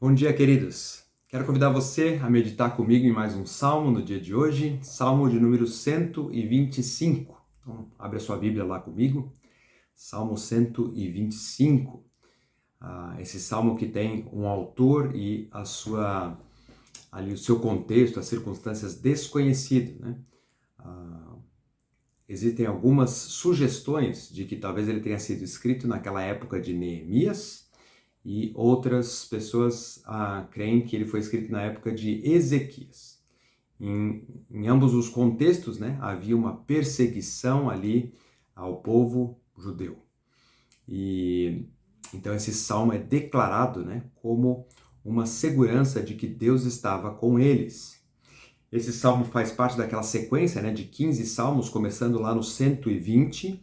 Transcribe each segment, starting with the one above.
Bom dia, queridos. Quero convidar você a meditar comigo em mais um salmo no dia de hoje, salmo de número 125. Então, abre a sua Bíblia lá comigo, salmo 125. Esse salmo que tem um autor e ali o seu contexto, as circunstâncias desconhecidas, né? Existem algumas sugestões de que talvez ele tenha sido escrito naquela época de Neemias, e outras pessoas creem que ele foi escrito na época de Ezequias. Em ambos os contextos, né, havia uma perseguição ali ao povo judeu. E então esse salmo é declarado, né, como uma segurança de que Deus estava com eles. Esse salmo faz parte daquela sequência, né, de 15 salmos, começando lá no 120,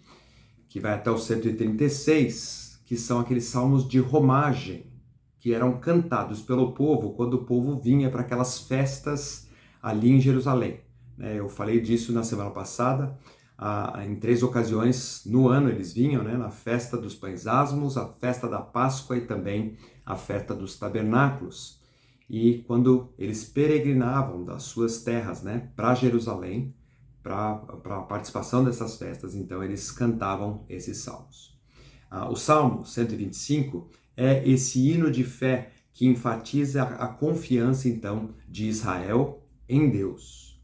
que vai até o 136, que são aqueles salmos de romagem, que eram cantados pelo povo quando o povo vinha para aquelas festas ali em Jerusalém. Eu falei disso na semana passada, em 3 ocasiões no ano eles vinham, né, na festa dos pães asmos, a festa da Páscoa e também a festa dos tabernáculos. E quando eles peregrinavam das suas terras, né, para Jerusalém, para a participação dessas festas, então eles cantavam esses salmos. O Salmo 125 é esse hino de fé que enfatiza a confiança, então, de Israel em Deus.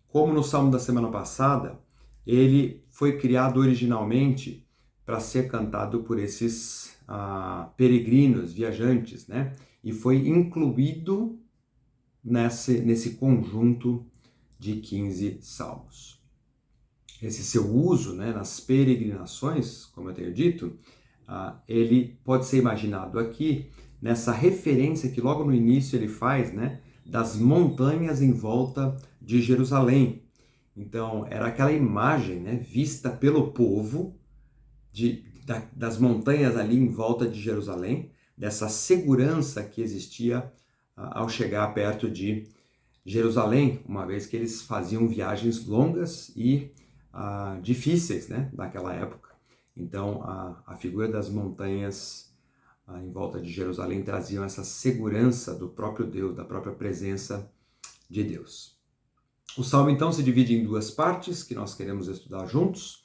Como no Salmo da semana passada, ele foi criado originalmente para ser cantado por esses peregrinos, viajantes, né? E foi incluído nesse conjunto de 15 salmos. Esse seu uso, né, nas peregrinações, como eu tenho dito, ele pode ser imaginado aqui nessa referência que logo no início ele faz, né, das montanhas em volta de Jerusalém. Então, era aquela imagem, né, vista pelo povo das montanhas ali em volta de Jerusalém, dessa segurança que existia ao chegar perto de Jerusalém, uma vez que eles faziam viagens longas e difíceis, né, naquela época. Então, a figura das montanhas em volta de Jerusalém traziam essa segurança do próprio Deus, da própria presença de Deus. O salmo, então, se divide em 2 partes que nós queremos estudar juntos.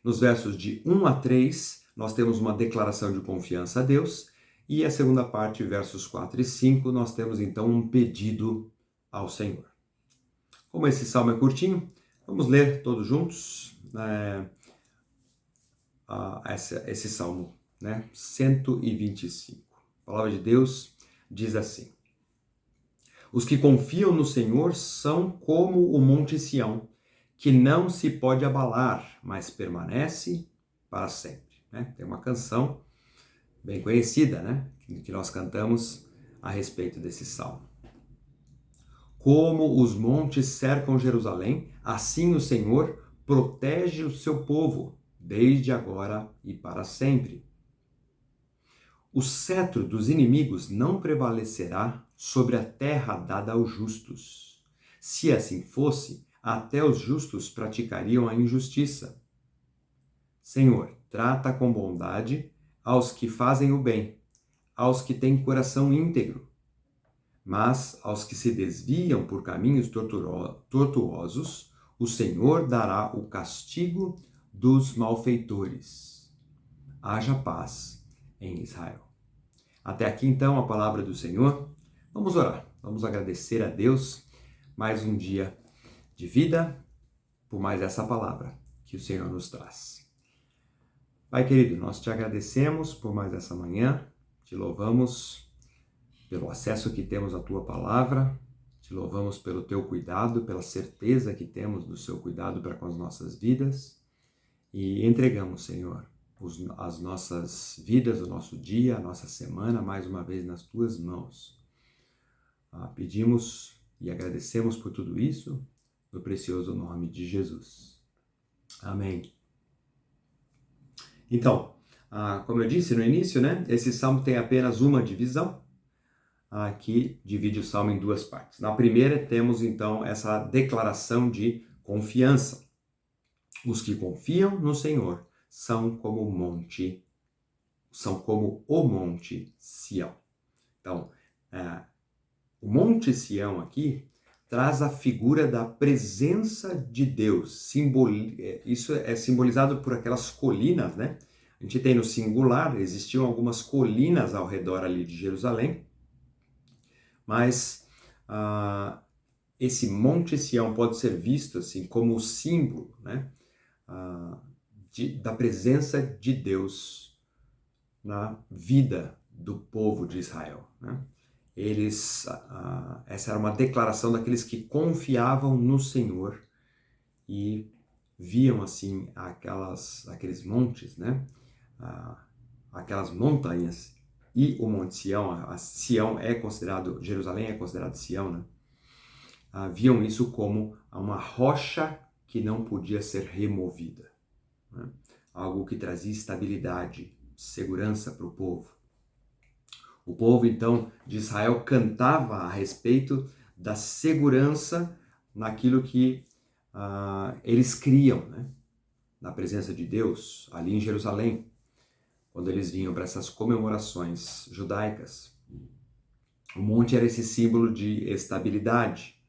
Nos versos de 1 a 3, nós temos uma declaração de confiança a Deus, e a segunda parte, versos 4 e 5, nós temos, então, um pedido ao Senhor. Como esse salmo é curtinho, vamos ler todos juntos esse salmo, né? 125. A palavra de Deus diz assim: Os que confiam no Senhor são como o monte Sião, que não se pode abalar, mas permanece para sempre. Né? Tem uma canção bem conhecida, né? Que nós cantamos a respeito desse salmo. Como os montes cercam Jerusalém, assim o Senhor protege o seu povo, desde agora e para sempre. O cetro dos inimigos não prevalecerá sobre a terra dada aos justos. Se assim fosse, até os justos praticariam a injustiça. Senhor, trata com bondade aos que fazem o bem, aos que têm coração íntegro. Mas aos que se desviam por caminhos tortuosos, o Senhor dará o castigo dos malfeitores. Haja paz em Israel. Até aqui, então, a palavra do Senhor. Vamos orar. Vamos agradecer a Deus mais um dia de vida, por mais essa palavra que o Senhor nos traz. Pai querido, nós te agradecemos por mais essa manhã, te louvamos pelo acesso que temos à Tua Palavra, te louvamos pelo Teu cuidado, pela certeza que temos do Seu cuidado para com as nossas vidas e entregamos, Senhor, as nossas vidas, o nosso dia, a nossa semana, mais uma vez nas Tuas mãos. Pedimos e agradecemos por tudo isso, no precioso nome de Jesus. Amém. Então, como eu disse no início, né, esse salmo tem apenas uma divisão, que divide o salmo em 2 partes. Na primeira temos então essa declaração de confiança. Os que confiam no Senhor são como o monte Sião. Então, O Monte Sião aqui traz a figura da presença de Deus. Isso é simbolizado por aquelas colinas, né? A gente tem no singular, existiam algumas colinas ao redor ali de Jerusalém, mas esse Monte Sião pode ser visto assim como o símbolo, né? Da presença de Deus na vida do povo de Israel, né? Essa era uma declaração daqueles que confiavam no Senhor e viam assim aqueles montes, né? Aquelas montanhas e o Monte Sião, Sião é considerado, Jerusalém é considerado Sião, né? Viam isso como uma rocha que não podia ser removida, né? Algo que trazia estabilidade, segurança para o povo. O povo, então, de Israel cantava a respeito da segurança naquilo que eles criam, né? Na presença de Deus, ali em Jerusalém, quando eles vinham para essas comemorações judaicas. O monte era esse símbolo de estabilidade.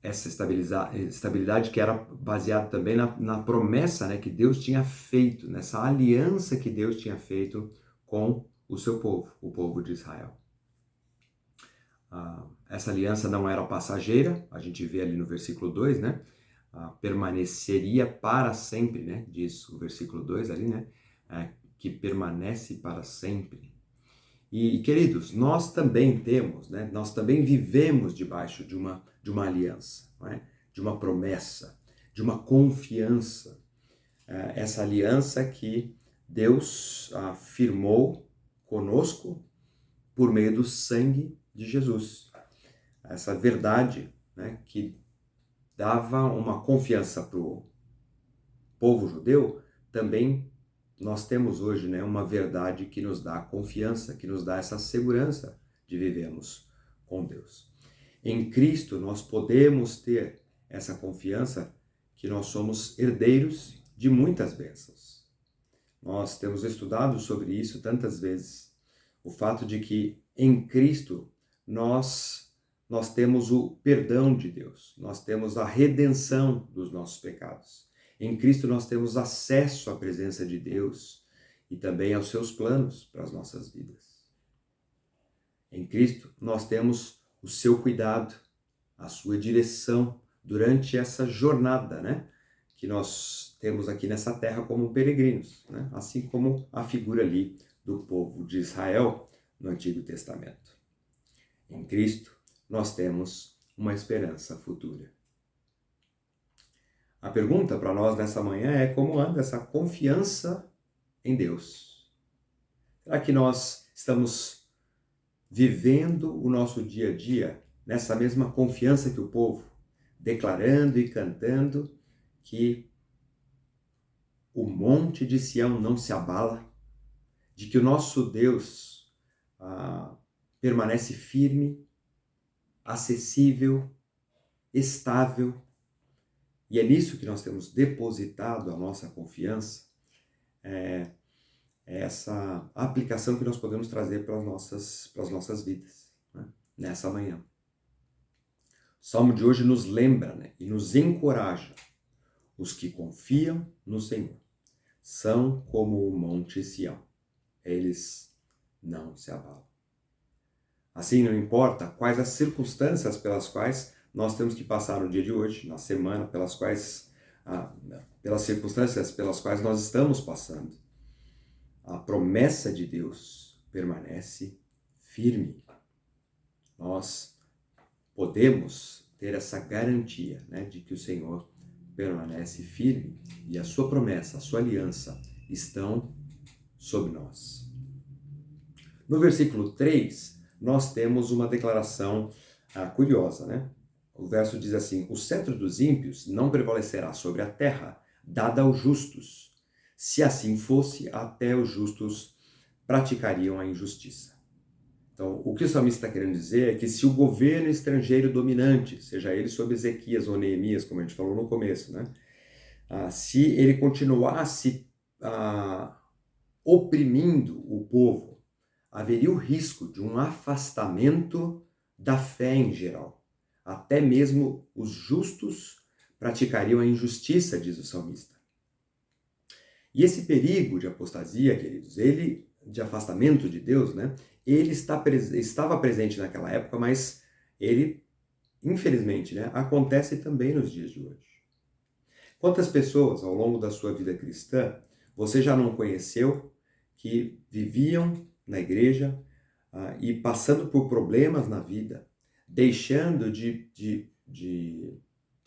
Essa estabilidade que era baseada também na promessa, né, que Deus tinha feito, nessa aliança que Deus tinha feito com o seu povo, o povo de Israel. Essa aliança não era passageira, a gente vê ali no versículo 2, né? Permaneceria para sempre, né? Diz o versículo 2 ali, né? Que permanece para sempre. E, queridos, nós também temos, né? Nós também vivemos debaixo de uma aliança, não é? De uma promessa, de uma confiança. Essa aliança que Deus firmou conosco por meio do sangue de Jesus. Essa verdade, né, que dava uma confiança para o povo judeu, também nós temos hoje, né, uma verdade que nos dá confiança, que nos dá essa segurança de vivermos com Deus. Em Cristo nós podemos ter essa confiança que nós somos herdeiros de muitas bênçãos. Nós temos estudado sobre isso tantas vezes. O fato de que em Cristo nós temos o perdão de Deus, nós temos a redenção dos nossos pecados. Em Cristo nós temos acesso à presença de Deus e também aos seus planos para as nossas vidas. Em Cristo nós temos o seu cuidado, a sua direção durante essa jornada, né, que nós temos aqui nessa terra como peregrinos, né, assim como a figura ali do povo de Israel no Antigo Testamento. Em Cristo nós temos uma esperança futura. A pergunta para nós nessa manhã é como anda essa confiança em Deus? Será que nós estamos vivendo o nosso dia a dia nessa mesma confiança que o povo, declarando e cantando que o monte de Sião não se abala, de que o nosso Deus permanece firme, acessível, estável, e é nisso que nós temos depositado a nossa confiança, essa aplicação que nós podemos trazer para as nossas vidas, né, nessa manhã. O Salmo de hoje nos lembra, né, e nos encoraja. Os que confiam no Senhor são como o monte Sião. Eles não se abalam. Assim, não importa quais as circunstâncias pelas quais nós temos que passar no dia de hoje, na semana, pelas circunstâncias pelas quais nós estamos passando, a promessa de Deus permanece firme. Nós podemos ter essa garantia, né, de que o Senhor permanece firme e a sua promessa, a sua aliança estão sobre nós. No versículo 3, nós temos uma declaração curiosa, né? O verso diz assim: o cetro dos ímpios não prevalecerá sobre a terra, dada aos justos. Se assim fosse, até os justos praticariam a injustiça. Então, o que o salmista está querendo dizer é que se o governo estrangeiro dominante, seja ele sob Ezequias ou Neemias, como a gente falou no começo, né? Se ele continuasse oprimindo o povo, haveria o risco de um afastamento da fé em geral. Até mesmo os justos praticariam a injustiça, diz o salmista. E esse perigo de apostasia, queridos, de afastamento de Deus, né? Ele estava presente naquela época, mas ele, infelizmente, né, acontece também nos dias de hoje. Quantas pessoas, ao longo da sua vida cristã, você já não conheceu que viviam na igreja e passando por problemas na vida, deixando de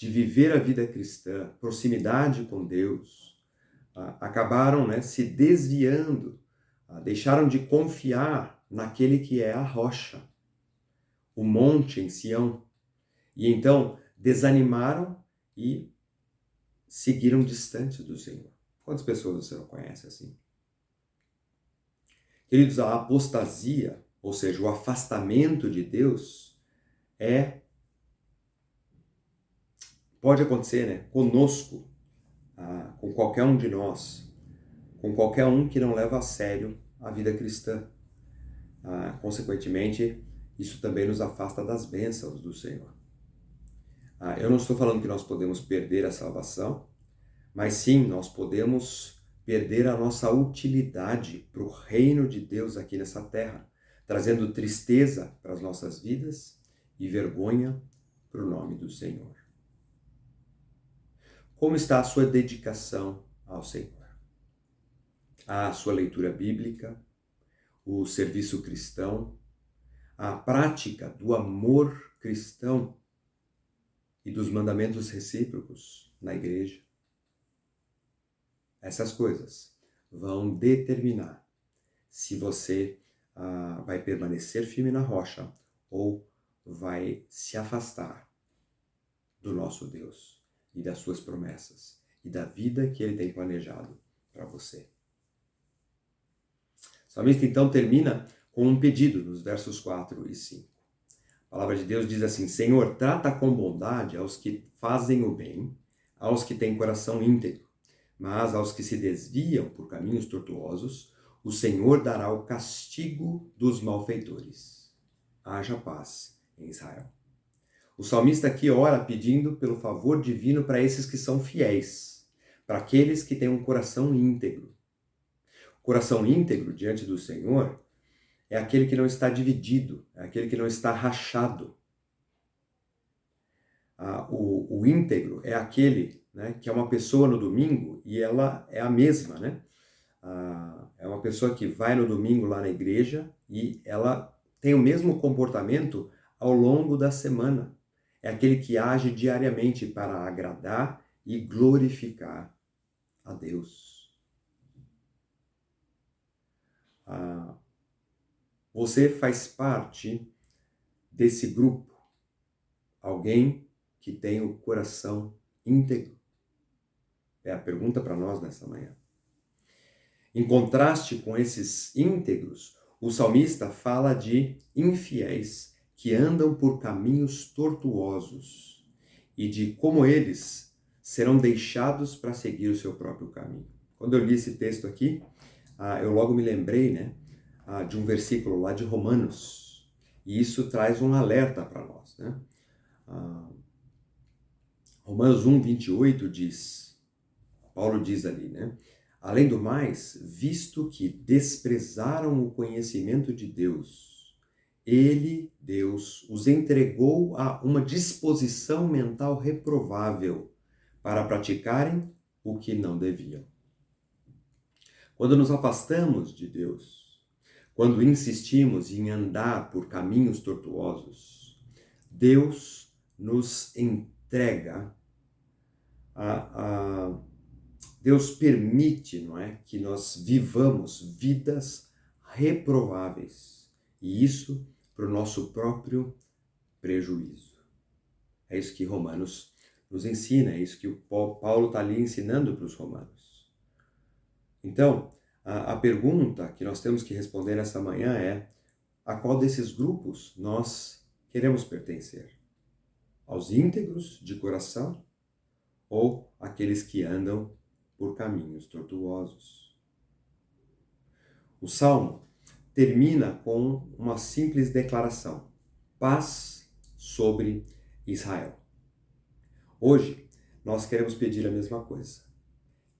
viver a vida cristã, proximidade com Deus, acabaram, né, se desviando, deixaram de confiar naquele que é a rocha, o monte em Sião, e então desanimaram e seguiram distantes do Senhor. Quantas pessoas você não conhece assim? Queridos, a apostasia, ou seja, o afastamento de Deus, pode acontecer, né, conosco, com qualquer um de nós, com qualquer um que não leva a sério a vida cristã. Consequentemente, isso também nos afasta das bênçãos do Senhor. Eu não estou falando que nós podemos perder a salvação, mas sim, nós podemos perder a nossa utilidade para o reino de Deus aqui nessa terra, trazendo tristeza para as nossas vidas e vergonha para o nome do Senhor. Como está a sua dedicação ao Senhor? A sua leitura bíblica, o serviço cristão, a prática do amor cristão e dos mandamentos recíprocos na igreja? Essas coisas vão determinar se você vai permanecer firme na rocha ou vai se afastar do nosso Deus e das suas promessas e da vida que Ele tem planejado para você. O salmista então termina com um pedido nos versos 4 e 5. A palavra de Deus diz assim: Senhor, trata com bondade aos que fazem o bem, aos que têm coração íntegro. Mas aos que se desviam por caminhos tortuosos, o Senhor dará o castigo dos malfeitores. Haja paz em Israel. O salmista aqui ora pedindo pelo favor divino para esses que são fiéis, para aqueles que têm um coração íntegro. O coração íntegro diante do Senhor é aquele que não está dividido, é aquele que não está rachado. O íntegro é aquele, né, que é uma pessoa no domingo e ela é a mesma, né? É uma pessoa que vai no domingo lá na igreja e ela tem o mesmo comportamento ao longo da semana. É aquele que age diariamente para agradar e glorificar a Deus. Você faz parte desse grupo, alguém que tem o coração íntegro? É a pergunta para nós nessa manhã. Em contraste com esses íntegros, o salmista fala de infiéis que andam por caminhos tortuosos e de como eles serão deixados para seguir o seu próprio caminho. Quando eu li esse texto aqui, eu logo me lembrei, né, de um versículo lá de Romanos, e isso traz um alerta para nós, né? Romanos 1:28 diz, Paulo diz ali, né? Além do mais, visto que desprezaram o conhecimento de Deus, ele, Deus, os entregou a uma disposição mental reprovável para praticarem o que não deviam. Quando nos afastamos de Deus, quando insistimos em andar por caminhos tortuosos, Deus nos entrega Deus permite, não é, que nós vivamos vidas reprováveis, e isso para o nosso próprio prejuízo. É isso que Romanos nos ensina, é isso que o Paulo está ali ensinando para os romanos. Então, a pergunta que nós temos que responder nessa manhã é: a qual desses grupos nós queremos pertencer? Aos íntegros de coração ou aqueles que andam por caminhos tortuosos? O Salmo termina com uma simples declaração: paz sobre Israel. Hoje, nós queremos pedir a mesma coisa.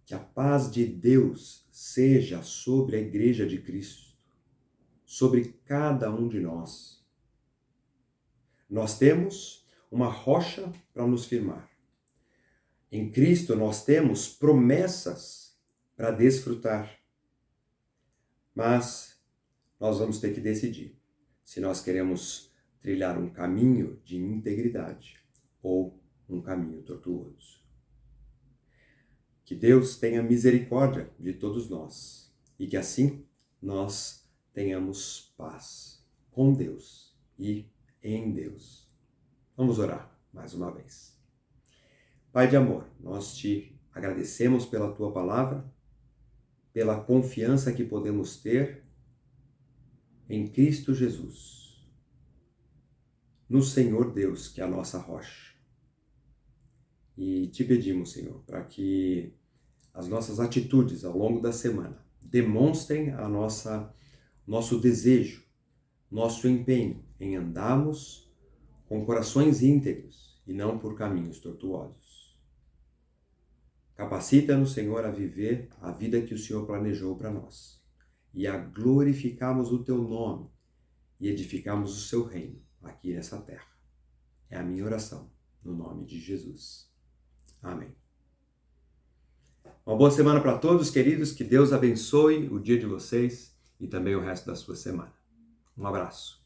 Que a paz de Deus seja sobre a Igreja de Cristo, sobre cada um de nós. Nós temos uma rocha para nos firmar. Em Cristo nós temos promessas para desfrutar. Mas nós vamos ter que decidir se nós queremos trilhar um caminho de integridade ou um caminho tortuoso. Que Deus tenha misericórdia de todos nós e que assim nós tenhamos paz com Deus e em Deus. Vamos orar mais uma vez. Pai de amor, nós te agradecemos pela tua palavra, pela confiança que podemos ter em Cristo Jesus, no Senhor Deus, que é a nossa rocha. E te pedimos, Senhor, para que as nossas atitudes ao longo da semana demonstrem nosso desejo, nosso empenho em andarmos com corações íntegros e não por caminhos tortuosos. Capacita-nos, Senhor, a viver a vida que o Senhor planejou para nós e a glorificarmos o teu nome e edificarmos o seu reino aqui nessa terra. É a minha oração, no nome de Jesus. Amém. Uma boa semana para todos, queridos. Que Deus abençoe o dia de vocês e também o resto da sua semana. Um abraço.